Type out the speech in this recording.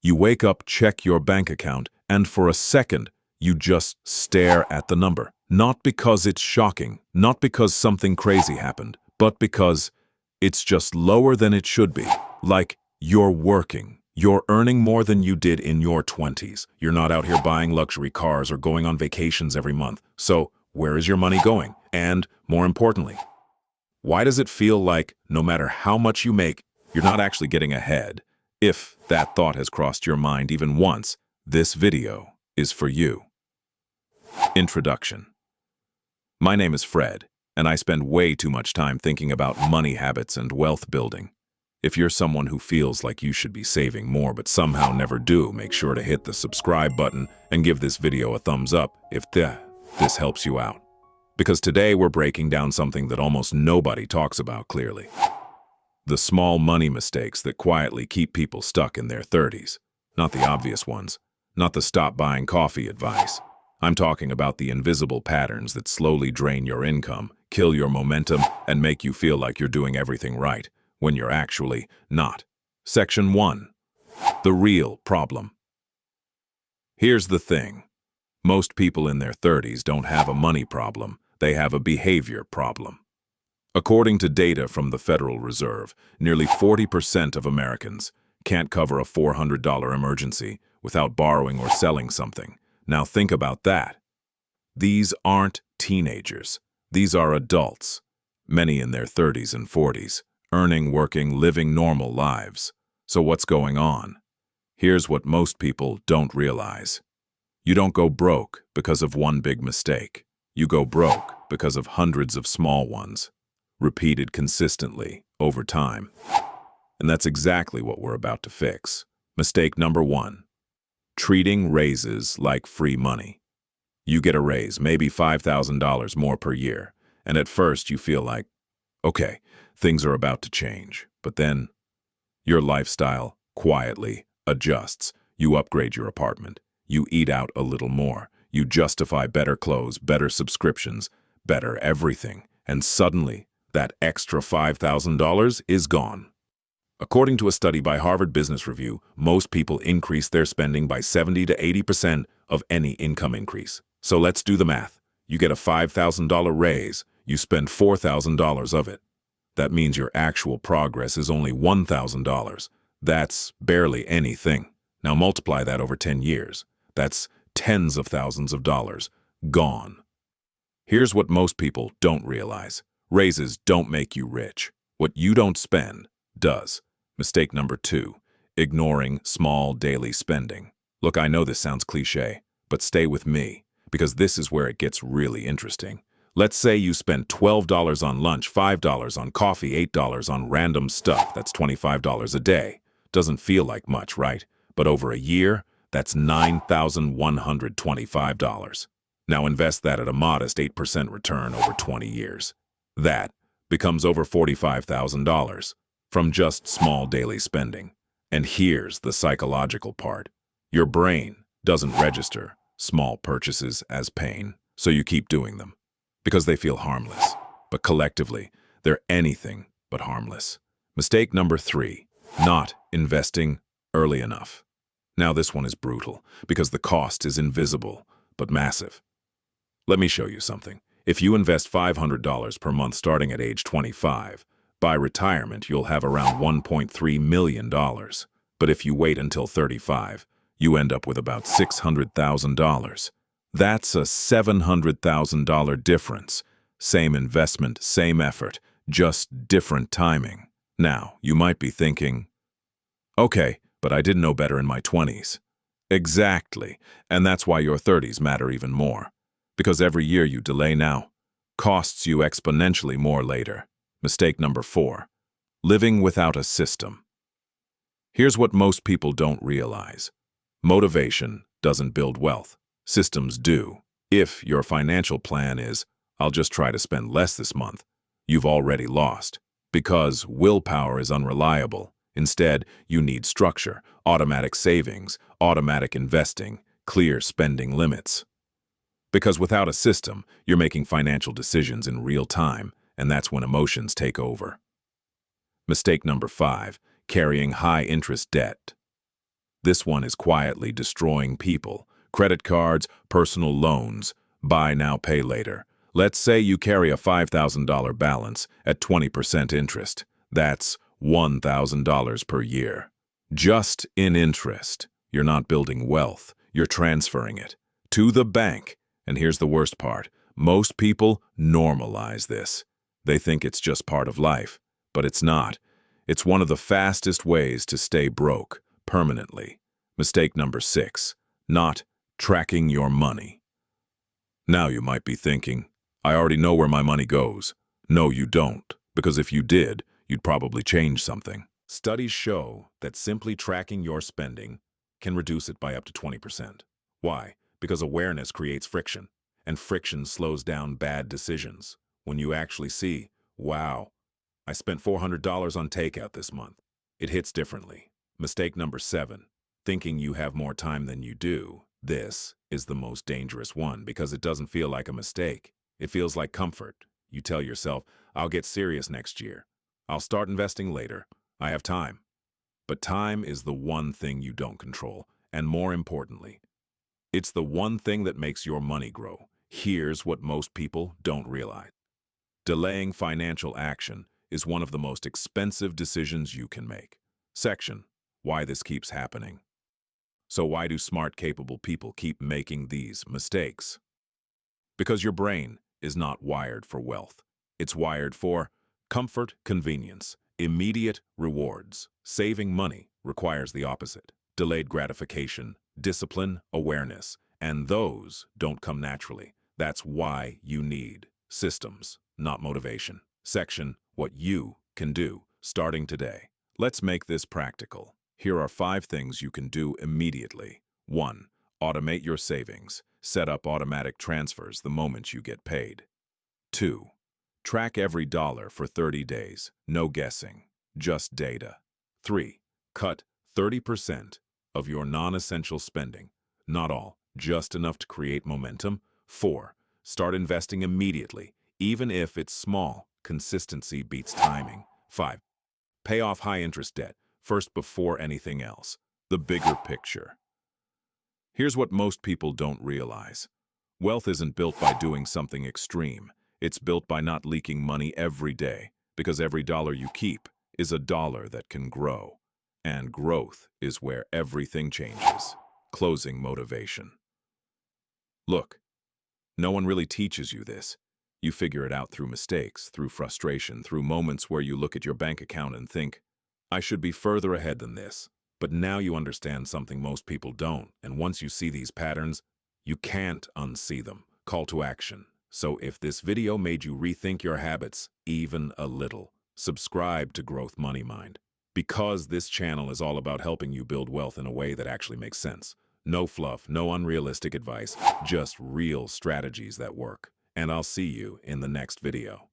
You wake up, check your bank account, and for a second, you just stare at the number. Not because it's shocking, not because something crazy happened, but because it's just lower than it should be. Like you're working. You're earning more than you did in your 20s. You're not out here buying luxury cars or going on vacations every month. So where is your money going? And more importantly, why does it feel like no matter how much you make, you're not actually getting ahead? If that thought has crossed your mind even once, this video is for you. Introduction. My name is Fred, and I spend way too much time thinking about money habits and wealth building. If you're someone who feels like you should be saving more but somehow never do, make sure to hit the subscribe button and give this video a thumbs up if this helps you out. Because today we're breaking down something that almost nobody talks about clearly. The small money mistakes that quietly keep people stuck in their 30s. Not the obvious ones, not the stop buying coffee advice. I'm talking about the invisible patterns that slowly drain your income, kill your momentum, and make you feel like you're doing everything right, when you're actually not. Section 1. The real problem. Here's the thing. Most people in their 30s don't have a money problem, they have a behavior problem. According to data from the Federal Reserve, nearly 40% of Americans can't cover a $400 emergency without borrowing or selling something. Now think about that. These aren't teenagers. These are adults, many in their 30s and 40s, earning, working, living normal lives. So what's going on? Here's what most people don't realize. You don't go broke because of one big mistake. You go broke because of hundreds of small ones, repeated consistently over time. And that's exactly what we're about to fix. Mistake number 1. Treating raises like free money. You get a raise, maybe $5,000 more per year, and at first you feel like, okay, things are about to change. But then your lifestyle quietly adjusts. You upgrade your apartment. You eat out a little more. You justify better clothes, better subscriptions, better everything. And suddenly, that extra $5,000 is gone. According to a study by Harvard Business Review, most people increase their spending by 70 to 80% of any income increase. So let's do the math. You get a $5,000 raise, you spend $4,000 of it. That means your actual progress is only $1,000. That's barely anything. Now multiply that over 10 years. That's tens of thousands of dollars gone. Here's what most people don't realize. Raises don't make you rich. What you don't spend does. Mistake number 2, ignoring small daily spending. Look, I know this sounds cliche, but stay with me, because this is where it gets really interesting. Let's say you spend $12 on lunch, $5 on coffee, $8 on random stuff. That's $25 a day. Doesn't feel like much, right? But over a year, that's $9,125. Now invest that at a modest 8% return over 20 years. That becomes over $45,000 from just small daily spending. And here's the psychological part. Your brain doesn't register small purchases as pain, so you keep doing them because they feel harmless. But collectively, they're anything but harmless. Mistake number 3, not investing early enough. Now this one is brutal because the cost is invisible but massive. Let me show you something. If you invest $500 per month starting at age 25, by retirement you'll have around $1.3 million. But if you wait until 35, you end up with about $600,000. That's a $700,000 difference. Same investment, same effort, just different timing. Now, you might be thinking, okay, but I didn't know better in my 20s. Exactly, and that's why your 30s matter even more. Because every year you delay now costs you exponentially more later. Mistake number 4, living without a system. Here's what most people don't realize. Motivation doesn't build wealth. Systems do. If your financial plan is, I'll just try to spend less this month, you've already lost. Because willpower is unreliable. Instead, you need structure, automatic savings, automatic investing, clear spending limits. Because without a system, you're making financial decisions in real time, and that's when emotions take over. Mistake number 5, carrying high-interest debt. This one is quietly destroying people. Credit cards, personal loans, buy now, pay later. Let's say you carry a $5,000 balance at 20% interest. That's $1,000 per year. Just in interest. You're not building wealth, you're transferring it to the bank. And here's the worst part. Most people normalize this. They think it's just part of life, but it's not. It's one of the fastest ways to stay broke permanently. Mistake number 6, not tracking your money. Now you might be thinking, I already know where my money goes. No, you don't, because if you did, you'd probably change something. Studies show that simply tracking your spending can reduce it by up to 20%. Why? Because awareness creates friction, and friction slows down bad decisions. When you actually see, wow, I spent $400 on takeout this month, it hits differently. Mistake number 7, thinking you have more time than you do. This is the most dangerous one because it doesn't feel like a mistake. It feels like comfort. You tell yourself, I'll get serious next year. I'll start investing later. I have time. But time is the one thing you don't control, and more importantly, it's the one thing that makes your money grow. Here's what most people don't realize. Delaying financial action is one of the most expensive decisions you can make. Section: Why this keeps happening. So why do smart, capable people keep making these mistakes? Because your brain is not wired for wealth. It's wired for comfort, convenience, immediate rewards. Saving money requires the opposite. Delayed gratification, discipline, awareness. And those don't come naturally. That's why you need systems, not motivation. Section: What you can do starting today. Let's make this practical. Here are 5 things you can do immediately. 1. Automate your savings. Set up automatic transfers the moment you get paid. 2. Track every dollar for 30 days. No guessing, just data. 3. Cut 30% of your non-essential spending. Not all, just enough to create momentum. 4. Start investing immediately, even if it's small. Consistency beats timing. 5. Pay off high-interest debt first before anything else. The bigger picture. Here's what most people don't realize. Wealth isn't built by doing something extreme. It's built by not leaking money every day, because every dollar you keep is a dollar that can grow. And growth is where everything changes. Closing motivation. Look, no one really teaches you this. You figure it out through mistakes, through frustration, through moments where you look at your bank account and think, I should be further ahead than this. But now you understand something most people don't, and once you see these patterns, you can't unsee them. Call to action. So if this video made you rethink your habits even a little, subscribe to Growth Money Mind. Because this channel is all about helping you build wealth in a way that actually makes sense. No fluff, no unrealistic advice, just real strategies that work. And I'll see you in the next video.